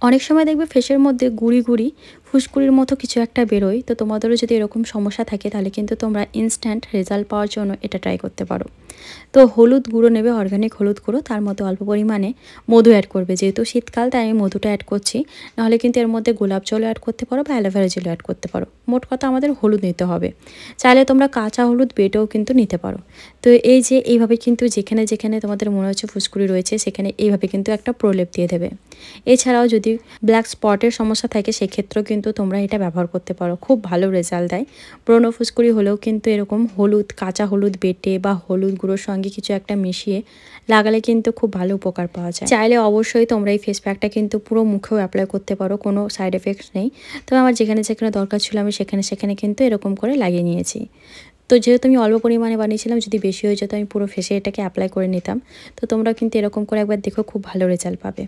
অনেক সময় দেখবে ফেসের মধ্যে গুড়ি গুড়ি ফুসকুড়ির মতো কিছু একটা বেরোয়। তো তোমাদেরও যদি এরকম সমস্যা থাকে তাহলে কিন্তু তোমরা ইনস্ট্যান্ট রেজাল্ট পাওয়ার জন্য এটা ট্রাই করতে পারো। তো হলুদ গুঁড়ো নেবে, অর্গানিক হলুদ গুঁড়ো, তার মধ্যে অল্প পরিমাণে মধু অ্যাড করবে। যেহেতু শীতকাল তাই আমি মধুটা অ্যাড করছি, নাহলে কিন্তু এর মধ্যে গোলাপ জলও অ্যাড করতে পারো বা অ্যালোভেরা জেলও অ্যাড করতে পারো। মোট কথা আমাদের হলুদ নিতে হবে। চাইলে তোমরা কাঁচা হলুদ বেটেও কিন্তু নিতে পারো। তো এই যে এইভাবে কিন্তু যেখানে যেখানে তোমাদের মনে হচ্ছে ফুসকুড়ি রয়েছে সেখানে এইভাবে কিন্তু একটা প্রলেপ দিয়ে দেবে। এছাড়াও যদি ব্ল্যাক স্পটের সমস্যা থাকে সেক্ষেত্রেও কিন্তু তোমরা এটা ব্যবহার করতে পারো, খুব ভালো রেজাল্ট দেয়। ব্রণ ফুসকুড়ি হলেও কিন্তু এরকম হলুদ, কাঁচা হলুদ বেটে বা হলুদ গুঁড়োর সঙ্গে কিছু একটা মিশিয়ে লাগালে কিন্তু খুব ভালো উপকার পাওয়া যায়। চাইলে অবশ্যই তোমরা এই ফেস প্যাকটা কিন্তু পুরো মুখেও অ্যাপ্লাই করতে পারো, কোনো সাইড এফেক্টস নেই। তবে আমার যেখানে যেখানে দরকার ছিল আমি সেখানে সেখানে কিন্তু এরকম করে লাগিয়ে নিয়েছি। তো যেহেতু আমি অল্প পরিমাণে বানিয়েছিলাম, যদি বেশি হয়ে যেত আমি পুরো ফেসে এটাকে অ্যাপ্লাই করে নিতাম। তো তোমরা কিন্তু এরকম করে একবার দেখো, খুব ভালো রেজাল্ট পাবে।